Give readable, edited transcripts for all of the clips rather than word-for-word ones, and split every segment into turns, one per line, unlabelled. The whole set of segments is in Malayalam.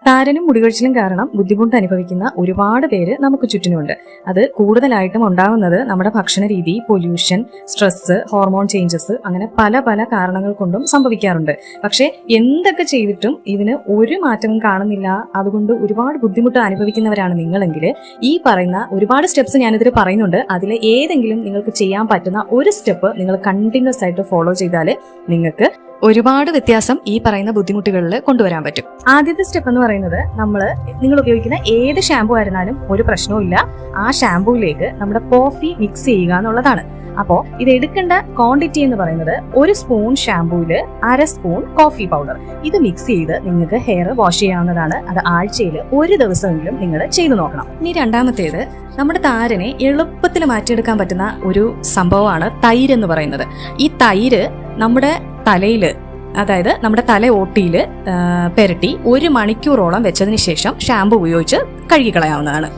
താരനും മുടികൊഴിച്ചിലും കാരണം ബുദ്ധിമുട്ട് അനുഭവിക്കുന്ന ഒരുപാട് പേര് നമുക്ക് ചുറ്റിനുമുണ്ട്. അത് കൂടുതലായിട്ടും ഉണ്ടാകുന്നത് നമ്മുടെ ഭക്ഷണ രീതി, പൊല്യൂഷൻ, സ്ട്രെസ്, ഹോർമോൺ ചേഞ്ചസ്, അങ്ങനെ പല പല കാരണങ്ങൾ കൊണ്ടും സംഭവിക്കാറുണ്ട്. പക്ഷെ എന്തൊക്കെ ചെയ്തിട്ടും ഇതിന് ഒരു മാറ്റവും കാണുന്നില്ല. അതുകൊണ്ട് ഒരുപാട് ബുദ്ധിമുട്ട് അനുഭവിക്കുന്നവരാണ് നിങ്ങളെങ്കിൽ ഈ പറയുന്ന ഒരുപാട് സ്റ്റെപ്സ് ഞാനിതിൽ പറയുന്നുണ്ട്. അതിൽ ഏതെങ്കിലും നിങ്ങൾക്ക് ചെയ്യാൻ പറ്റുന്ന ഒരു സ്റ്റെപ്പ് നിങ്ങൾ കണ്ടിന്യൂസ് ആയിട്ട് ഫോളോ ചെയ്താൽ നിങ്ങൾക്ക് ഒരുപാട് വ്യത്യാസം ഈ പറയുന്ന ബുദ്ധിമുട്ടുകളിൽ കൊണ്ടുവരാൻ പറ്റും. ആദ്യത്തെ സ്റ്റെപ്പ് എന്ന് പറയുന്നത് നിങ്ങൾ ഉപയോഗിക്കുന്ന ഏത് ഷാമ്പു ആയിരുന്നാലും ഒരു പ്രശ്നവും ഇല്ല, ആ ഷാമ്പൂയിലേക്ക് നമ്മുടെ കോഫി മിക്സ് ചെയ്യുക എന്നുള്ളതാണ്. അപ്പോൾ ഇത് എടുക്കേണ്ട ക്വാണ്ടിറ്റി എന്ന് പറയുന്നത് 1 സ്പൂൺ ഷാമ്പൂയില് 1/2 സ്പൂൺ കോഫി പൗഡർ. ഇത് മിക്സ് ചെയ്ത് നിങ്ങൾക്ക് ഹെയർ വാഷ് ചെയ്യാവുന്നതാണ്. അത് ആഴ്ചയിൽ 1 ദിവസമെങ്കിലും നിങ്ങൾ ചെയ്തു നോക്കണം. ഇനി രണ്ടാമത്തേത്, നമ്മുടെ താരനെ എളുപ്പത്തിൽ മാറ്റിയെടുക്കാൻ പറ്റുന്ന ഒരു സംഭവമാണ് തൈര് എന്ന് പറയുന്നത്. ഈ തൈര് നമ്മുടെ തലയില്, അതായത് നമ്മുടെ തല ഓട്ടിയിൽ പെരട്ടി 1 മണിക്കൂറോളം വെച്ചതിന് ശേഷം ഷാമ്പു ഉപയോഗിച്ച് കഴുകിക്കളയാവുന്നതാണ്.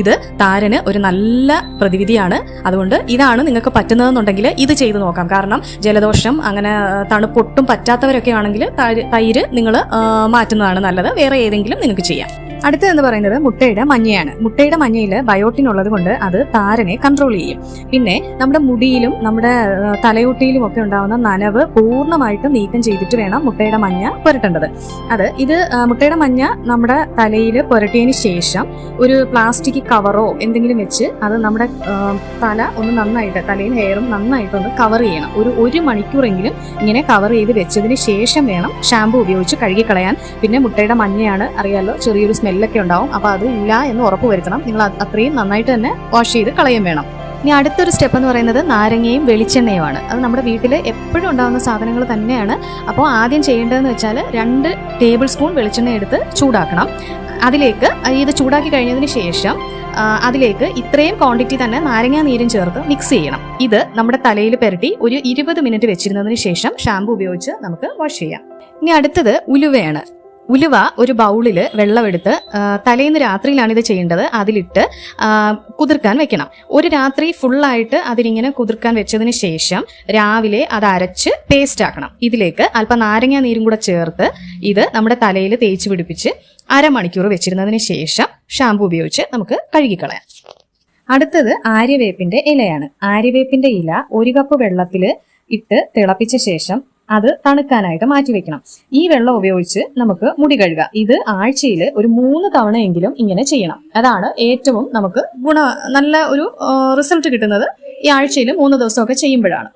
ഇത് താരന് ഒരു നല്ല പ്രതിവിധിയാണ്. അതുകൊണ്ട് ഇതാണ് നിങ്ങൾക്ക് പറ്റുന്നതെന്നുണ്ടെങ്കിൽ ഇത് ചെയ്തു നോക്കാം. കാരണം ജലദോഷം, അങ്ങനെ തണുപ്പൊട്ടും പറ്റാത്തവരൊക്കെ ആണെങ്കിൽ തൈര് നിങ്ങൾ മാറ്റുന്നതാണ് നല്ലത്. വേറെ ഏതെങ്കിലും നിങ്ങൾക്ക് ചെയ്യാം. അടുത്തതെന്ന് പറയുന്നത് മുട്ടയുടെ മഞ്ഞയാണ്. മുട്ടയുടെ മഞ്ഞയിൽ ബയോട്ടിൻ ഉള്ളത് കൊണ്ട് അത് താരനെ കൺട്രോൾ ചെയ്യും. പിന്നെ നമ്മുടെ മുടിയിലും നമ്മുടെ തലയോട്ടിയിലും ഒക്കെ ഉണ്ടാകുന്ന നനവ് പൂർണ്ണമായിട്ടും നീക്കം ചെയ്തിട്ട് വേണം മുട്ടയുടെ മഞ്ഞ പുരട്ടേണ്ടത്. മുട്ടയുടെ മഞ്ഞ നമ്മുടെ തലയിൽ പുരട്ടിയതിന് ശേഷം ഒരു പ്ലാസ്റ്റിക് കവറോ എന്തെങ്കിലും വെച്ച് അത് നമ്മുടെ തല ഒന്ന് നന്നായിട്ട്, തലയും ഹെയറും നന്നായിട്ടൊന്ന് കവർ ചെയ്യണം. ഒരു മണിക്കൂറെങ്കിലും ഇങ്ങനെ കവർ ചെയ്ത് വെച്ചതിന് ശേഷം വേണം ഷാമ്പു ഉപയോഗിച്ച് കഴുകിക്കളയാൻ. പിന്നെ മുട്ടയുടെ മഞ്ഞയാണ്, അറിയാലോ, ചെറിയൊരു സ്മെല്ലൊക്കെ ഉണ്ടാവും. അപ്പോൾ അത് ഇല്ല എന്ന് ഉറപ്പ് വരുത്തണം. നിങ്ങൾ അത്രയും നന്നായിട്ട് തന്നെ വാഷ് ചെയ്ത് കളയാൻ വേണം. ഇനി അടുത്തൊരു സ്റ്റെപ്പ് എന്ന് പറയുന്നത് നാരങ്ങയും വെളിച്ചെണ്ണയുമാണ്. അത് നമ്മുടെ വീട്ടിൽ എപ്പോഴും ഉണ്ടാകുന്ന സാധനങ്ങൾ തന്നെയാണ്. അപ്പോൾ ആദ്യം ചെയ്യേണ്ടതെന്ന് വെച്ചാൽ 2 ടേബിൾ സ്പൂൺ വെളിച്ചെണ്ണ എടുത്ത് ചൂടാക്കണം. അതിലേക്ക് ഇത് ചൂടാക്കി കഴിഞ്ഞതിന് ശേഷം അതിലേക്ക് ഇത്രയും ക്വാണ്ടിറ്റി തന്നെ നാരങ്ങാ നീരും ചേർത്ത് മിക്സ് ചെയ്യണം. ഇത് നമ്മുടെ തലയിൽ പുരട്ടി ഒരു 20 മിനിറ്റ് വെച്ചിരുന്നതിന് ശേഷം ഷാമ്പു ഉപയോഗിച്ച് നമുക്ക് വാഷ് ചെയ്യാം. ഇനി അടുത്തത് ഉലുവയാണ്. ഉലുവ ഒരു ബൗളില് വെള്ളമെടുത്ത്, തലേന്ന് രാത്രിയിലാണ് ഇത് ചെയ്യേണ്ടത്, അതിലിട്ട് കുതിർക്കാൻ വെക്കണം. ഒരു രാത്രി ഫുള്ളായിട്ട് അതിലിങ്ങനെ കുതിർക്കാൻ വെച്ചതിന് ശേഷം രാവിലെ അത് അരച്ച് പേസ്റ്റ് ആക്കണം. ഇതിലേക്ക് അല്പം നാരങ്ങാ നീരും കൂടെ ചേർത്ത് ഇത് നമ്മുടെ തലയിൽ തേച്ച് പിടിപ്പിച്ച് 1/2 മണിക്കൂർ വെച്ചിരുന്നതിന് ശേഷം ഷാമ്പു ഉപയോഗിച്ച് നമുക്ക് കഴുകിക്കളയാം. അടുത്തത് ആര്യവേപ്പിന്റെ ഇലയാണ്. ആര്യവേപ്പിന്റെ ഇല 1 കപ്പ് വെള്ളത്തിൽ ഇട്ട് തിളപ്പിച്ച ശേഷം അത് തണുക്കാനായിട്ട് മാറ്റിവെക്കണം. ഈ വെള്ളം ഉപയോഗിച്ച് നമുക്ക് മുടി കഴുകാം. ഇത് ആഴ്ചയിൽ ഒരു 3 തവണയെങ്കിലും ഇങ്ങനെ ചെയ്യണം. അതാണ് ഏറ്റവും നമുക്ക് നല്ല ഒരു റിസൾട്ട് കിട്ടുന്നത്. ഈ ആഴ്ചയിൽ 3 ദിവസമൊക്കെ ചെയ്യുമ്പോഴാണ്.